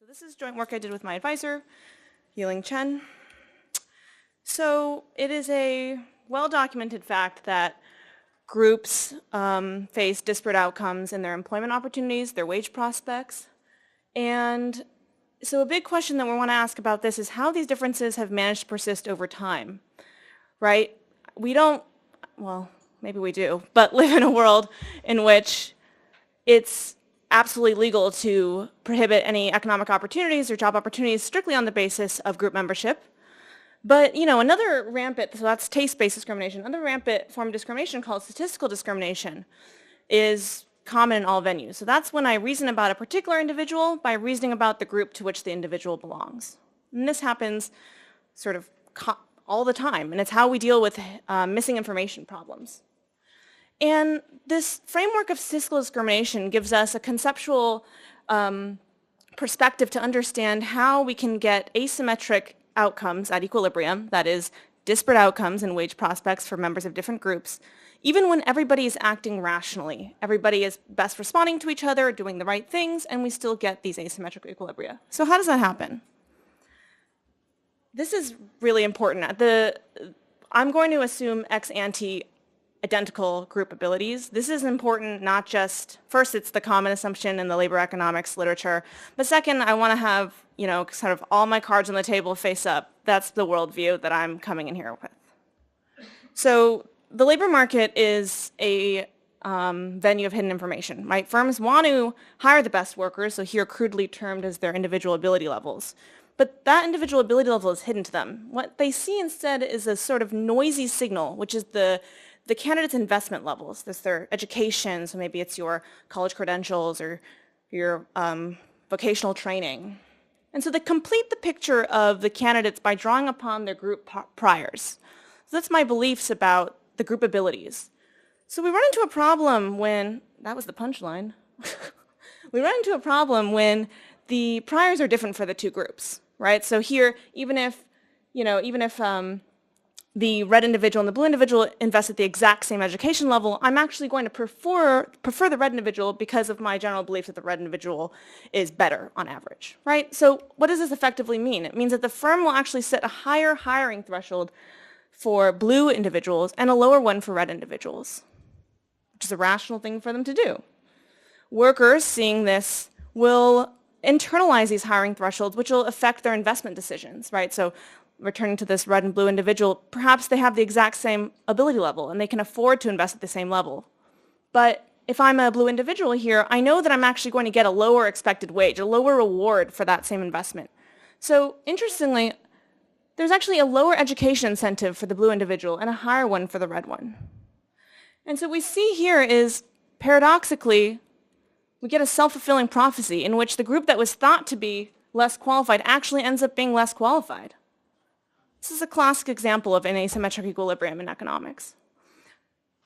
So this is joint work I did with my advisor, Yiling Chen. So it is a well-documented fact that groups face disparate outcomes in their employment opportunities, their wage prospects. And so a big question that we want to ask about this is how these differences have managed to persist over time, right? We don't, well, maybe we do, but live in a world in which it's absolutely legal to prohibit any economic opportunities or job opportunities strictly on the basis of group membership. But, you know, another rampant, so that's taste-based discrimination, another rampant form of discrimination called statistical discrimination is common in all venues. So that's when I reason about a particular individual by reasoning about the group to which the individual belongs. And this happens sort of all the time, and it's how we deal with missing information problems. And this framework of statistical discrimination gives us a conceptual perspective to understand how we can get asymmetric outcomes at equilibrium, that is, disparate outcomes in wage prospects for members of different groups, even when everybody is acting rationally. Everybody is best responding to each other, doing the right things, and we still get these asymmetric equilibria. So how does that happen? This is really important. I'm going to assume ex ante identical group abilities. This is important not just, first, it's the common assumption in the labor economics literature, but second, I want to have, you know, sort of all my cards on the table face up. That's the worldview that I'm coming in here with. So the labor market is a venue of hidden information, right? Firms want to hire the best workers, so here crudely termed as their individual ability levels. But that individual ability level is hidden to them. What they see instead is a sort of noisy signal, which is the candidate's investment levels. That's their education, so maybe it's your college credentials or your vocational training. And so they complete the picture of the candidates by drawing upon their group priors. So that's my beliefs about the group abilities. So we run into a problem when, that was the punchline, we run into a problem when the priors are different for the two groups, right? So here, even if the red individual and the blue individual invest at the exact same education level, I'm actually going to prefer the red individual because of my general belief that the red individual is better on average, right? So what does this effectively mean? It means that the firm will actually set a higher hiring threshold for blue individuals and a lower one for red individuals, which is a rational thing for them to do. Workers, seeing this, will internalize these hiring thresholds, which will affect their investment decisions, right? So returning to this red and blue individual, perhaps they have the exact same ability level and they can afford to invest at the same level. But if I'm a blue individual here, I know that I'm actually going to get a lower expected wage, a lower reward for that same investment. So interestingly, there's actually a lower education incentive for the blue individual and a higher one for the red one. And so what we see here is, paradoxically, we get a self-fulfilling prophecy in which the group that was thought to be less qualified actually ends up being less qualified. This is a classic example of an asymmetric equilibrium in economics.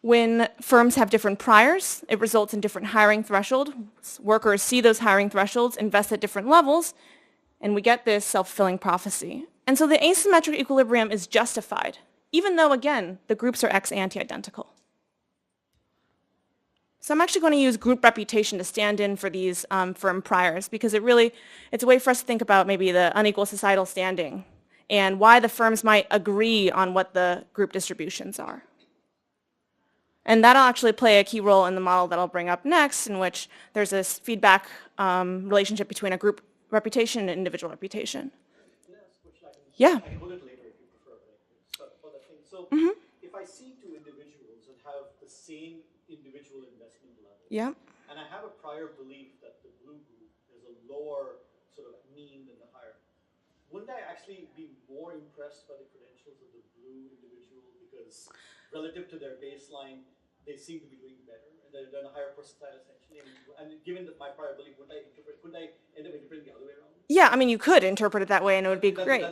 When firms have different priors, it results in different hiring thresholds. Workers see those hiring thresholds, invest at different levels, and we get this self-fulfilling prophecy. And so the asymmetric equilibrium is justified, even though, again, the groups are ex ante identical. So I'm actually going to use group reputation to stand in for these firm priors because it's a way for us to think about maybe the unequal societal standing and why the firms might agree on what the group distributions are. And that'll actually play a key role in the model that I'll bring up next, in which there's this feedback relationship between a group reputation and individual reputation. Yeah. I can hold it later if you prefer, but for that thing. So if I see two individuals that have the same individual investment level, yeah, and I have a prior belief that the blue group is a lower sort of mean than the higher, wouldn't I actually be more impressed by the credentials of the blue individual because relative to their baseline, they seem to be doing better and they're in a higher percentile essentially? And given that my prior belief, couldn't I end up interpreting the other way around? Yeah, I mean, you could interpret it that way and it would be great.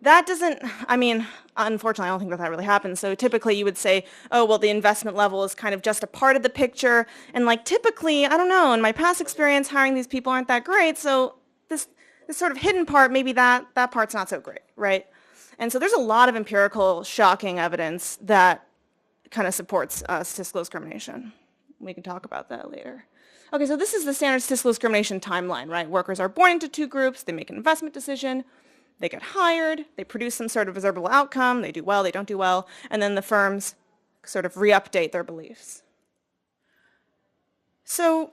That doesn't, I mean, unfortunately, I don't think that really happens. So typically you would say, oh, well, the investment level is kind of just a part of the picture. And like typically, I don't know, in my past experience, hiring these people aren't that great. So this sort of hidden part, maybe that part's not so great, right? And so there's a lot of empirical, shocking evidence that kind of supports statistical discrimination. We can talk about that later. Okay, so this is the standard statistical discrimination timeline, right? Workers are born into two groups, they make an investment decision, they get hired, they produce some sort of observable outcome, they do well, they don't do well, and then the firms sort of re-update their beliefs. So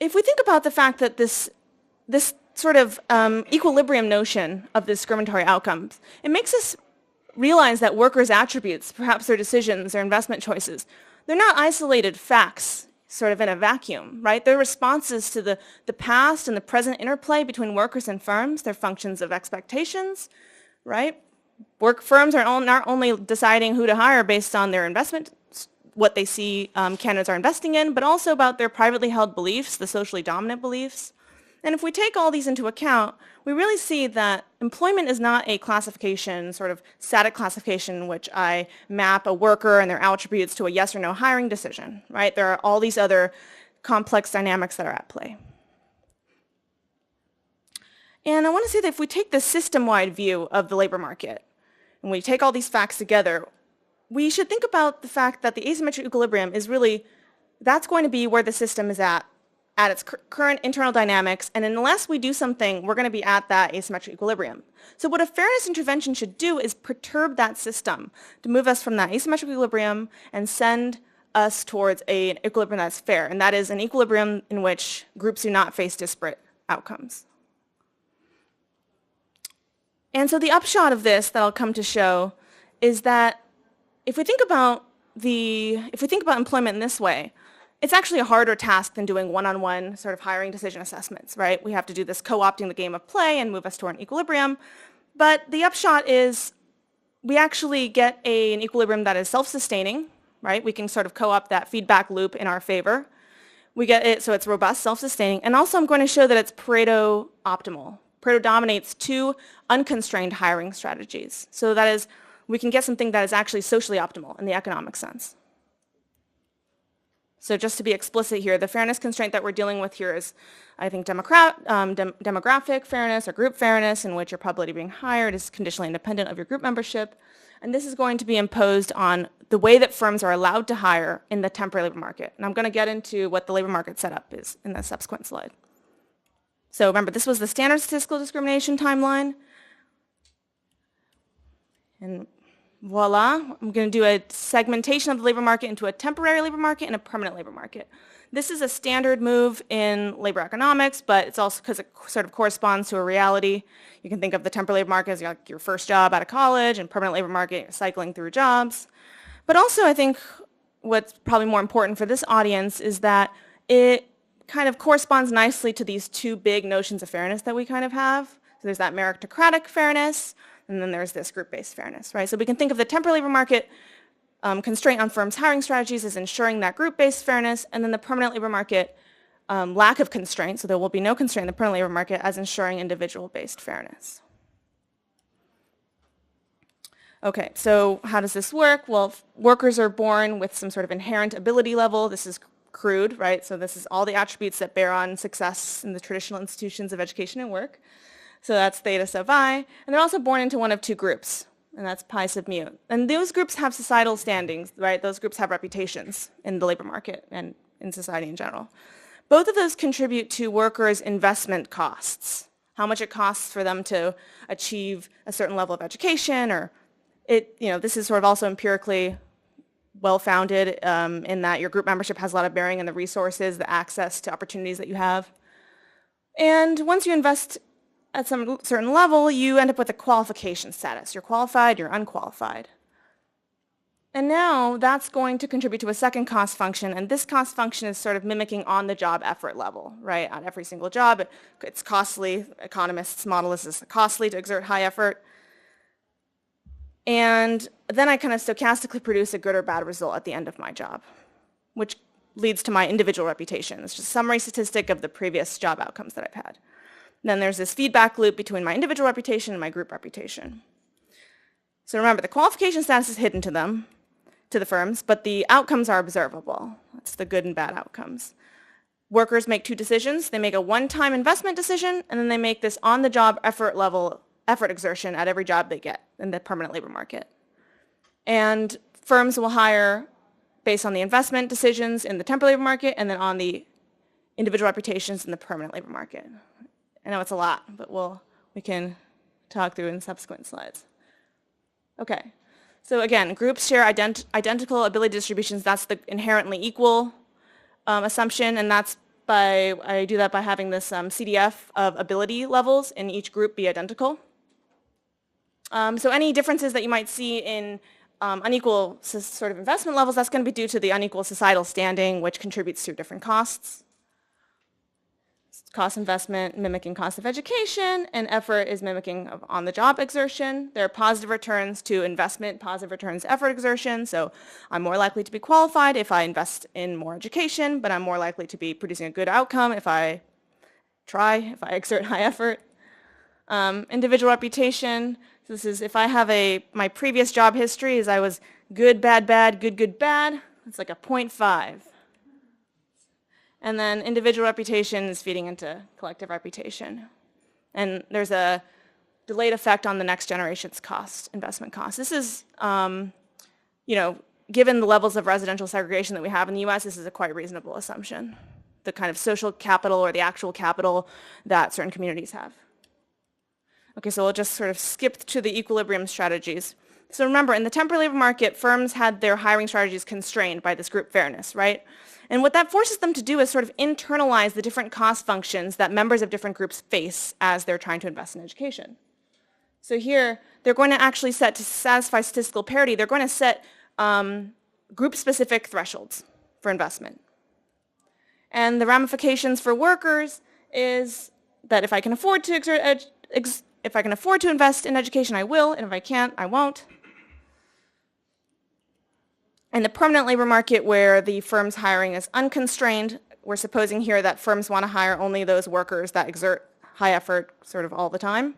if we think about the fact that this sort of equilibrium notion of the discriminatory outcomes, it makes us realize that workers' attributes, perhaps their decisions, their investment choices, they're not isolated facts sort of in a vacuum, right? They're responses to the past and the present interplay between workers and firms. They're functions of expectations, right? Firms are not only deciding who to hire based on their investment, what they see candidates are investing in, but also about their privately held beliefs, the socially dominant beliefs. And if we take all these into account, we really see that employment is not a classification, sort of static classification in which I map a worker and their attributes to a yes or no hiring decision, right? There are all these other complex dynamics that are at play. And I want to say that if we take the system-wide view of the labor market, and we take all these facts together, we should think about the fact that the asymmetric equilibrium is really, that's going to be where the system is at its current internal dynamics, and unless we do something, we're going to be at that asymmetric equilibrium. So what a fairness intervention should do is perturb that system to move us from that asymmetric equilibrium and send us towards an equilibrium that's fair, and that is an equilibrium in which groups do not face disparate outcomes. And so the upshot of this that I'll come to show is that if we think about employment in this way, it's actually a harder task than doing one-on-one sort of hiring decision assessments, right? We have to do this co-opting the game of play and move us toward an equilibrium. But the upshot is we actually get an equilibrium that is self-sustaining, right? We can sort of co-opt that feedback loop in our favor. We get it so it's robust, self-sustaining. And also I'm going to show that it's Pareto optimal. Pareto dominates two unconstrained hiring strategies. So that is, we can get something that is actually socially optimal in the economic sense. So just to be explicit here, the fairness constraint that we're dealing with here is, I think, demographic fairness or group fairness, in which your probability of being hired is conditionally independent of your group membership. And this is going to be imposed on the way that firms are allowed to hire in the temporary labor market. And I'm going to get into what the labor market setup is in the subsequent slide. So remember, this was the standard statistical discrimination timeline. And voila, I'm going to do a segmentation of the labor market into a temporary labor market and a permanent labor market. This is a standard move in labor economics, but it's also because it sort of corresponds to a reality. You can think of the temporary labor market as your first job out of college, and permanent labor market, you're cycling through jobs. But also I think what's probably more important for this audience is that it kind of corresponds nicely to these two big notions of fairness that we kind of have. So there's that meritocratic fairness, and then there's this group-based fairness, right? So we can think of the temporary labor market constraint on firms' hiring strategies as ensuring that group-based fairness, and then the permanent labor market lack of constraint, so there will be no constraint in the permanent labor market, as ensuring individual-based fairness. Okay, so how does this work? Well, workers are born with some sort of inherent ability level. This is crude, right? So this is all the attributes that bear on success in the traditional institutions of education and work. So that's theta sub I. And they're also born into one of two groups, and that's pi sub mu. And those groups have societal standings, right? Those groups have reputations in the labor market and in society in general. Both of those contribute to workers' investment costs, how much it costs for them to achieve a certain level of education, or this is sort of also empirically well-founded in that your group membership has a lot of bearing in the resources, the access to opportunities that you have. And once you invest at some certain level, you end up with a qualification status. You're qualified, you're unqualified. And now that's going to contribute to a second cost function, and this cost function is sort of mimicking on-the-job effort level, right? On every single job, it's costly. Economists model this as costly to exert high effort. And then I kind of stochastically produce a good or bad result at the end of my job, which leads to my individual reputation. It's just a summary statistic of the previous job outcomes that I've had. Then there's this feedback loop between my individual reputation and my group reputation. So remember, the qualification status is hidden to the firms, but the outcomes are observable. That's the good and bad outcomes. Workers make two decisions. They make a one-time investment decision, and then they make this on-the-job effort exertion at every job they get in the permanent labor market. And firms will hire based on the investment decisions in the temporary labor market and then on the individual reputations in the permanent labor market. I know it's a lot, but we can talk through in subsequent slides. Okay, so again, groups share identical ability distributions. That's the inherently equal assumption, and I do that by having this CDF of ability levels in each group be identical. So any differences that you might see in unequal sort of investment levels, that's going to be due to the unequal societal standing, which contributes to different costs. Cost investment mimicking cost of education, and effort is mimicking of on-the-job exertion. There are positive returns to investment, positive returns to effort exertion. So I'm more likely to be qualified if I invest in more education, but I'm more likely to be producing a good outcome if I exert high effort. Individual reputation. So this is if I have my previous job history is I was good, bad, bad, good, good, bad. It's like a 0.5. And then individual reputation is feeding into collective reputation. And there's a delayed effect on the next generation's investment cost. This is, given the levels of residential segregation that we have in the US, this is a quite reasonable assumption, the kind of social capital or the actual capital that certain communities have. Okay, so we'll just sort of skip to the equilibrium strategies. So remember, in the temporary labor market, firms had their hiring strategies constrained by this group fairness, right? And what that forces them to do is sort of internalize the different cost functions that members of different groups face as they're trying to invest in education. So here, they're going to actually set, to satisfy statistical parity, they're going to set group-specific thresholds for investment. And the ramifications for workers is that if I can afford to invest in education, I will, and if I can't, I won't. In the permanent labor market where the firm's hiring is unconstrained, we're supposing here that firms want to hire only those workers that exert high effort sort of all the time.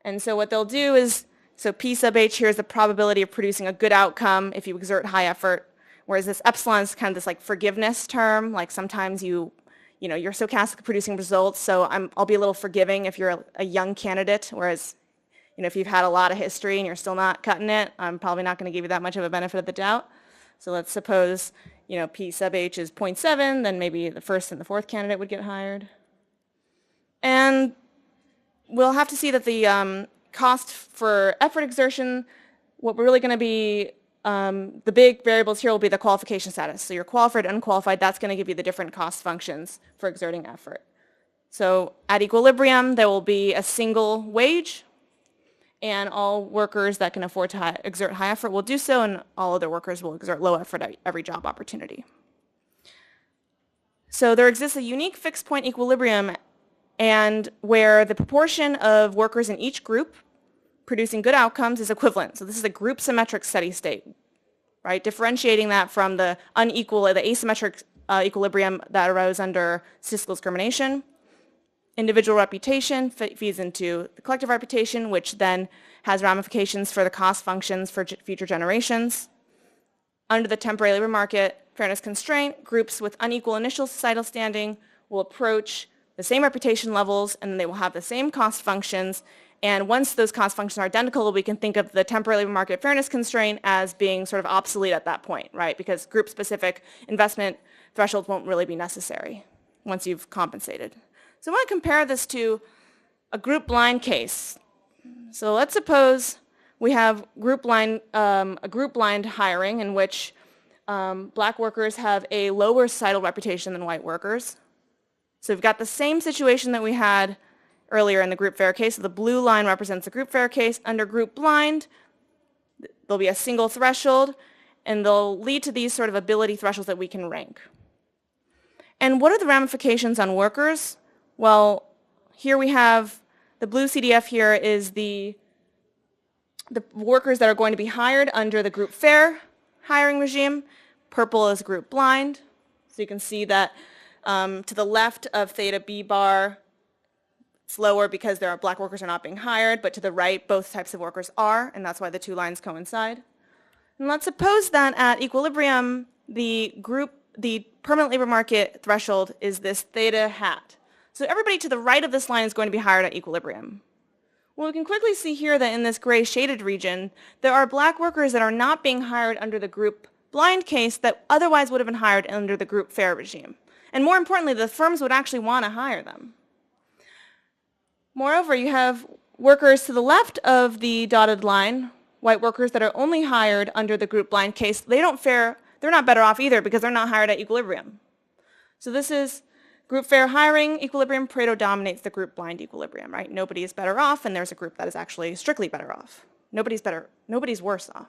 And so what they'll do is, so P sub H here is the probability of producing a good outcome if you exert high effort, whereas this epsilon is kind of this like forgiveness term, like sometimes you're stochastic at producing results, so I'll be a little forgiving if you're a young candidate, whereas if you've had a lot of history and you're still not cutting it, I'm probably not going to give you that much of a benefit of the doubt. So let's suppose, P sub H is 0.7, then maybe the first and the fourth candidate would get hired. And we'll have to see that the cost for effort exertion, what we're really going to be, the big variables here will be the qualification status. So you're qualified, unqualified, that's going to give you the different cost functions for exerting effort. So at equilibrium, there will be a single wage, and all workers that can afford to exert high effort will do so, and all other workers will exert low effort at every job opportunity. So there exists a unique fixed point equilibrium, and where the proportion of workers in each group producing good outcomes is equivalent. So this is a group symmetric steady state, right? Differentiating that from the asymmetric equilibrium that arose under statistical discrimination. Individual reputation feeds into the collective reputation, which then has ramifications for the cost functions for future generations. Under the temporary labor market fairness constraint, groups with unequal initial societal standing will approach the same reputation levels, and they will have the same cost functions. And once those cost functions are identical, we can think of the temporary labor market fairness constraint as being sort of obsolete at that point, right? Because group-specific investment thresholds won't really be necessary once you've compensated. So I want to compare this to a group blind case. So let's suppose we have a group blind hiring in which black workers have a lower societal reputation than white workers. So we've got the same situation that we had earlier in the group fair case. So the blue line represents the group fair case. Under group blind, there'll be a single threshold, and they'll lead to these sort of ability thresholds that we can rank. And what are the ramifications on workers? Well, here we have the blue CDF here is the workers that are going to be hired under the group fair hiring regime. Purple is group blind. So you can see that to the left of theta B bar, it's lower because black workers are not being hired, but to the right, both types of workers are, and that's why the two lines coincide. And let's suppose that at equilibrium, the permanent labor market threshold is this theta hat. So everybody to the right of this line is going to be hired at equilibrium. Well, we can quickly see here that in this gray shaded region, there are black workers that are not being hired under the group blind case that otherwise would have been hired under the group fair regime. And more importantly, the firms would actually want to hire them. Moreover, you have workers to the left of the dotted line, white workers that are only hired under the group blind case. They're not better off either because they're not hired at equilibrium. So this is group fair hiring equilibrium. Pareto dominates the group blind equilibrium, right? Nobody is better off, and there's a group that is actually strictly better off. Nobody's worse off.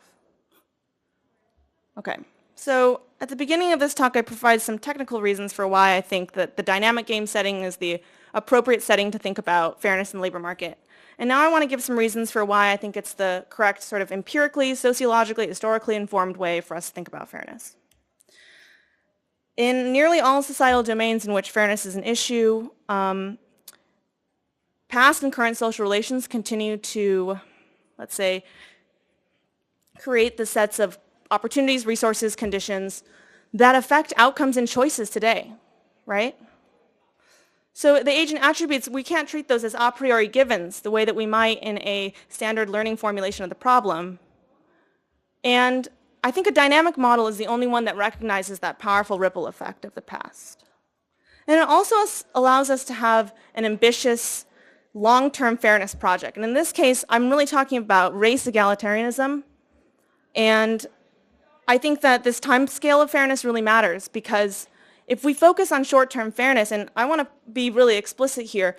Okay, so at the beginning of this talk, I provide some technical reasons for why I think that the dynamic game setting is the appropriate setting to think about fairness in the labor market. And now I want to give some reasons for why I think it's the correct sort of empirically, sociologically, historically informed way for us to think about fairness. In nearly all societal domains in which fairness is an issue, past and current social relations continue to, let's say, create the sets of opportunities, resources, conditions that affect outcomes and choices today, right? So the agent attributes, we can't treat those as a priori givens the way that we might in a standard learning formulation of the problem. And I think a dynamic model is the only one that recognizes that powerful ripple effect of the past. And it also allows us to have an ambitious long-term fairness project. And in this case, I'm really talking about race egalitarianism. And I think that this time scale of fairness really matters because if we focus on short-term fairness, and I want to be really explicit here,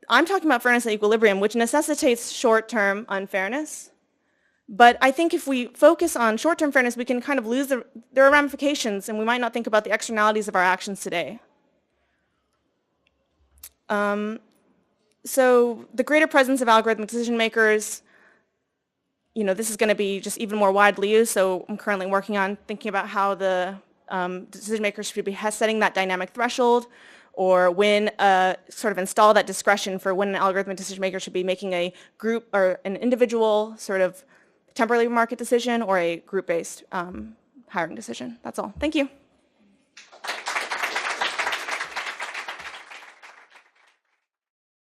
I'm talking about fairness at equilibrium, which necessitates short-term unfairness. But I think if we focus on short-term fairness, we can kind of lose there are ramifications, and we might not think about the externalities of our actions today. So the greater presence of algorithmic decision makers, this is going to be just even more widely used, so I'm currently working on thinking about how the decision makers should be setting that dynamic threshold, or when sort of install that discretion for when an algorithmic decision maker should be making a group or an individual sort of temporary market decision or a group-based hiring decision. That's all. Thank you.